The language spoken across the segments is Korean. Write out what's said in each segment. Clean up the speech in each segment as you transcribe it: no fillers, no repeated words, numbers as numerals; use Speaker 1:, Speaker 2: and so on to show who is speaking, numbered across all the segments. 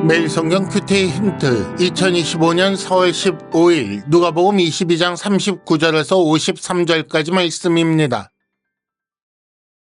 Speaker 1: 매일 성경 큐티 힌트 2025년 4월 15일 누가복음 22장 39절에서 53절까지 말씀입니다.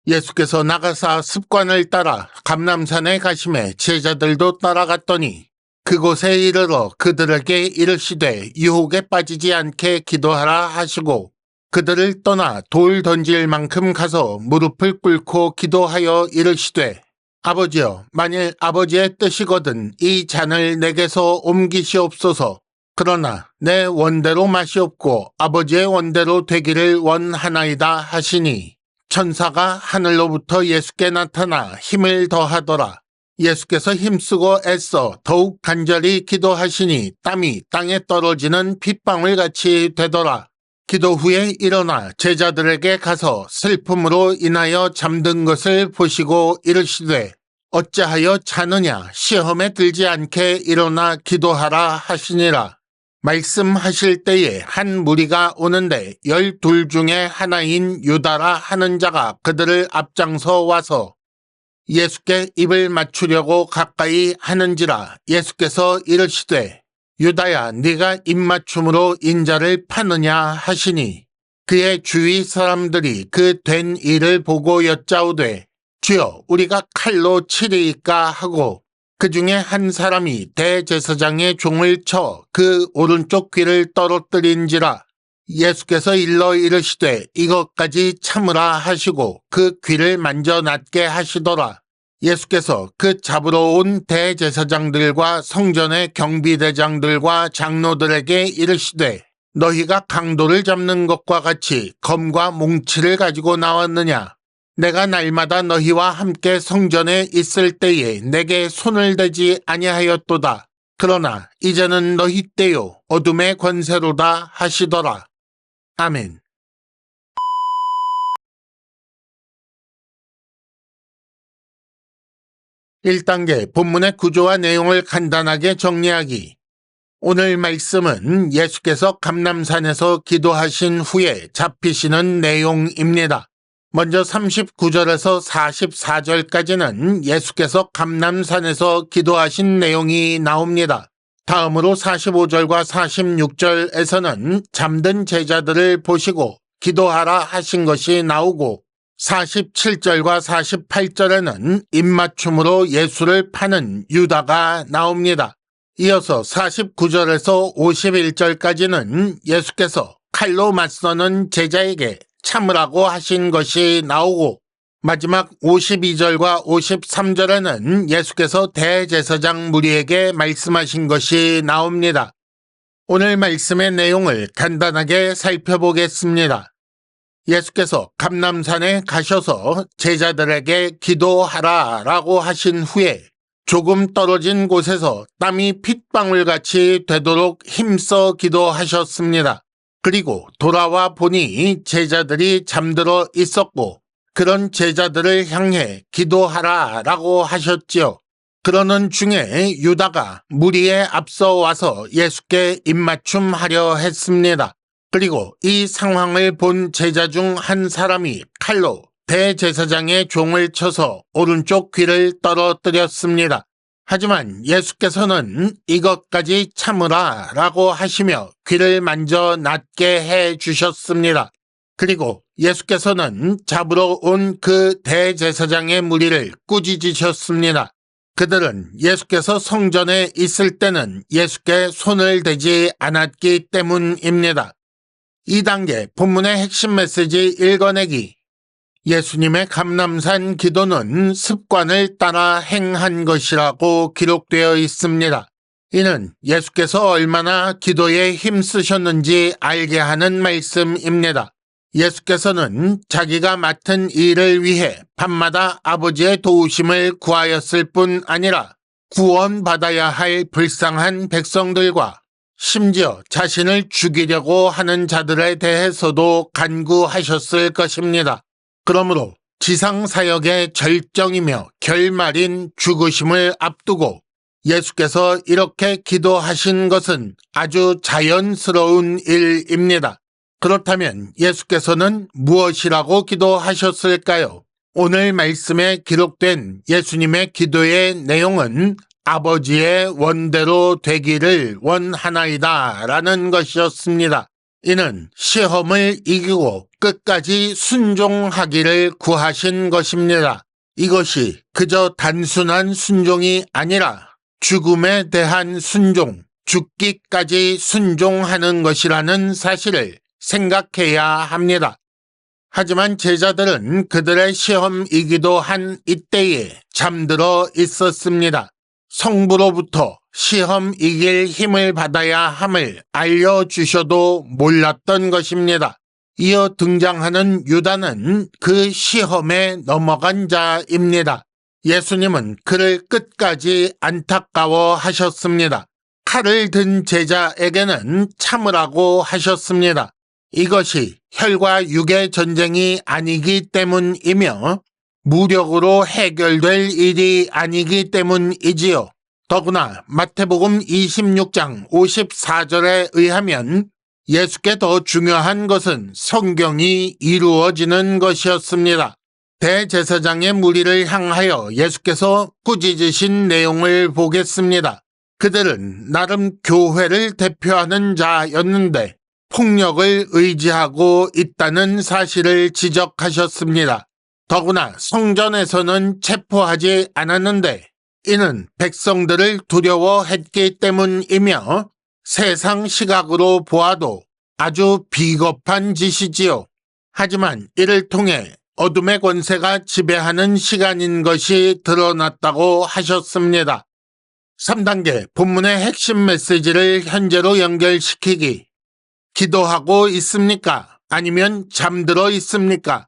Speaker 1: 예수께서 나가사 습관을 따라 감람산에 가시매 제자들도 따라갔더니 그곳에 이르러 그들에게 이르시되 유혹에 빠지지 않게 기도하라 하시고 그들을 떠나 돌 던질 만큼 가서 무릎을 꿇고 기도하여 이르시되 아버지여, 만일 아버지의 뜻이거든 이 잔을 내게서 옮기시옵소서. 그러나 내 원대로 마시옵고 아버지의 원대로 되기를 원하나이다 하시니 천사가 하늘로부터 예수께 나타나 힘을 더하더라. 예수께서 힘쓰고 애써 더욱 간절히 기도하시니 땀이 땅에 떨어지는 핏방울같이 되더라. 기도 후에 일어나 제자들에게 가서 슬픔으로 인하여 잠든 것을 보시고 이르시되 어찌하여 자느냐 시험에 들지 않게 일어나 기도하라 하시니라. 말씀하실 때에 한 무리가 오는데 12 중에 하나인 유다라 하는 자가 그들을 앞장서 와서 예수께 입을 맞추려고 가까이 하는지라. 예수께서 이르시되 유다야, 네가 입맞춤으로 인자를 파느냐 하시니 그의 주위 사람들이 그 된 일을 보고 여짜오되 주여, 우리가 칼로 치리이까 하고 그 중에 한 사람이 대제사장의 종을 쳐 그 오른쪽 귀를 떨어뜨린지라. 예수께서 일러 이르시되 이것까지 참으라 하시고 그 귀를 만져 낫게 하시더라. 예수께서 그 잡으러 온 대제사장들과 성전의 경비대장들과 장로들에게 이르시되 너희가 강도를 잡는 것과 같이 검과 몽치를 가지고 나왔느냐? 내가 날마다 너희와 함께 성전에 있을 때에 내게 손을 대지 아니하였도다. 그러나 이제는 너희 때요 어둠의 권세로다 하시더라. 아멘. 1단계 본문의 구조와 내용을 간단하게 정리하기. 오늘 말씀은 예수께서 감람산에서 기도하신 후에 잡히시는 내용입니다. 먼저 39절에서 44절까지는 예수께서 감람산에서 기도하신 내용이 나옵니다. 다음으로 45절과 46절에서는 잠든 제자들을 보시고 기도하라 하신 것이 나오고 47절과 48절에는 입맞춤으로 예수를 파는 유다가 나옵니다. 이어서 49절에서 51절까지는 예수께서 칼로 맞서는 제자에게 참으라고 하신 것이 나오고 마지막 52절과 53절에는 예수께서 대제사장 무리에게 말씀하신 것이 나옵니다. 오늘 말씀의 내용을 간단하게 살펴보겠습니다. 예수께서 감람산에 가셔서 제자들에게 기도하라 라고 하신 후에 조금 떨어진 곳에서 땀이 핏방울같이 되도록 힘써 기도하셨습니다. 그리고 돌아와 보니 제자들이 잠들어 있었고 그런 제자들을 향해 기도하라 라고 하셨지요. 그러는 중에 유다가 무리에 앞서 와서 예수께 입맞춤하려 했습니다. 그리고 이 상황을 본 제자 중 한 사람이 칼로 대제사장의 종을 쳐서 오른쪽 귀를 떨어뜨렸습니다. 하지만 예수께서는 이것까지 참으라 라고 하시며 귀를 만져 낫게 해 주셨습니다. 그리고 예수께서는 잡으러 온 그 대제사장의 무리를 꾸짖으셨습니다. 그들은 예수께서 성전에 있을 때는 예수께 손을 대지 않았기 때문입니다. 2단계 본문의 핵심 메시지 읽어내기. 예수님의 감람산 기도는 습관을 따라 행한 것이라고 기록되어 있습니다. 이는 예수께서 얼마나 기도에 힘쓰셨는지 알게 하는 말씀입니다. 예수께서는 자기가 맡은 일을 위해 밤마다 아버지의 도우심을 구하였을 뿐 아니라 구원받아야 할 불쌍한 백성들과 심지어 자신을 죽이려고 하는 자들에 대해서도 간구하셨을 것입니다. 그러므로 지상사역의 절정이며 결말인 죽으심을 앞두고 예수께서 이렇게 기도하신 것은 아주 자연스러운 일입니다. 그렇다면 예수께서는 무엇이라고 기도하셨을까요? 오늘 말씀에 기록된 예수님의 기도의 내용은 아버지의 원대로 되기를 원하나이다 라는 것이었습니다. 이는 시험을 이기고 끝까지 순종하기를 구하신 것입니다. 이것이 그저 단순한 순종이 아니라 죽음에 대한 순종, 죽기까지 순종하는 것이라는 사실을 생각해야 합니다. 하지만 제자들은 그들의 시험이기도 한 이때에 잠들어 있었습니다. 성부로부터 시험 이길 힘을 받아야 함을 알려주셔도 몰랐던 것입니다. 이어 등장하는 유다는 그 시험에 넘어간 자입니다. 예수님은 그를 끝까지 안타까워하셨습니다. 칼을 든 제자에게는 참으라고 하셨습니다. 이것이 혈과 육의 전쟁이 아니기 때문이며 무력으로 해결될 일이 아니기 때문이지요. 더구나 마태복음 26장 54절에 의하면 예수께 더 중요한 것은 성경이 이루어지는 것이었습니다. 대제사장의 무리를 향하여 예수께서 꾸짖으신 내용을 보겠습니다. 그들은 나름 교회를 대표하는 자였는데 폭력을 의지하고 있다는 사실을 지적하셨습니다. 더구나 성전에서는 체포하지 않았는데 이는 백성들을 두려워했기 때문이며 세상 시각으로 보아도 아주 비겁한 짓이지요. 하지만 이를 통해 어둠의 권세가 지배하는 시간인 것이 드러났다고 하셨습니다. 3단계 본문의 핵심 메시지를 현재로 연결시키기. 기도하고 있습니까? 아니면 잠들어 있습니까?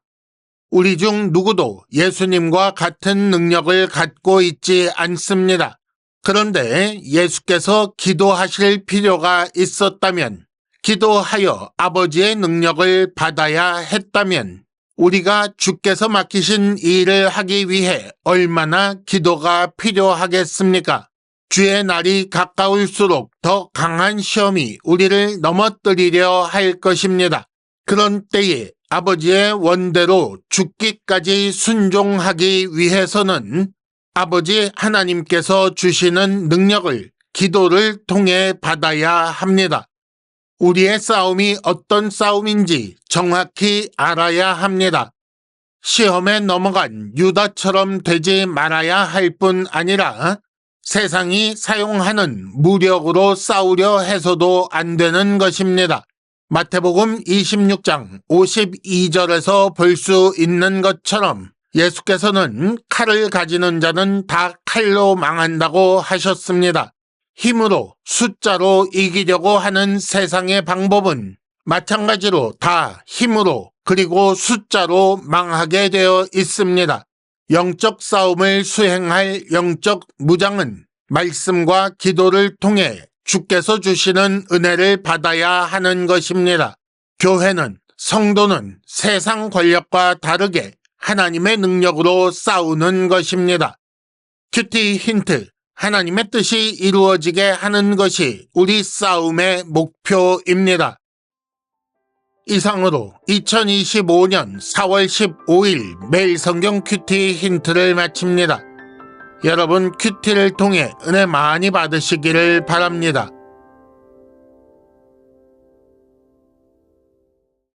Speaker 1: 우리 중 누구도 예수님과 같은 능력을 갖고 있지 않습니다. 그런데 예수께서 기도하실 필요가 있었다면, 기도하여 아버지의 능력을 받아야 했다면, 우리가 주께서 맡기신 일을 하기 위해 얼마나 기도가 필요하겠습니까? 주의 날이 가까울수록 더 강한 시험이 우리를 넘어뜨리려 할 것입니다. 그런 때에 아버지의 원대로 죽기까지 순종하기 위해서는 아버지 하나님께서 주시는 능력을 기도를 통해 받아야 합니다. 우리의 싸움이 어떤 싸움인지 정확히 알아야 합니다. 시험에 넘어간 유다처럼 되지 말아야 할 뿐 아니라 세상이 사용하는 무력으로 싸우려 해서도 안 되는 것입니다. 마태복음 26장 52절에서 볼 수 있는 것처럼 예수께서는 칼을 가지는 자는 다 칼로 망한다고 하셨습니다. 힘으로 숫자로 이기려고 하는 세상의 방법은 마찬가지로 다 힘으로 그리고 숫자로 망하게 되어 있습니다. 영적 싸움을 수행할 영적 무장은 말씀과 기도를 통해 주께서 주시는 은혜를 받아야 하는 것입니다. 교회는, 성도는 세상 권력과 다르게 하나님의 능력으로 싸우는 것입니다. 큐티 힌트, 하나님의 뜻이 이루어지게 하는 것이 우리 싸움의 목표입니다. 이상으로 2025년 4월 15일 매일 성경 큐티 힌트를 마칩니다. 여러분 큐티를 통해 은혜 많이 받으시기를 바랍니다.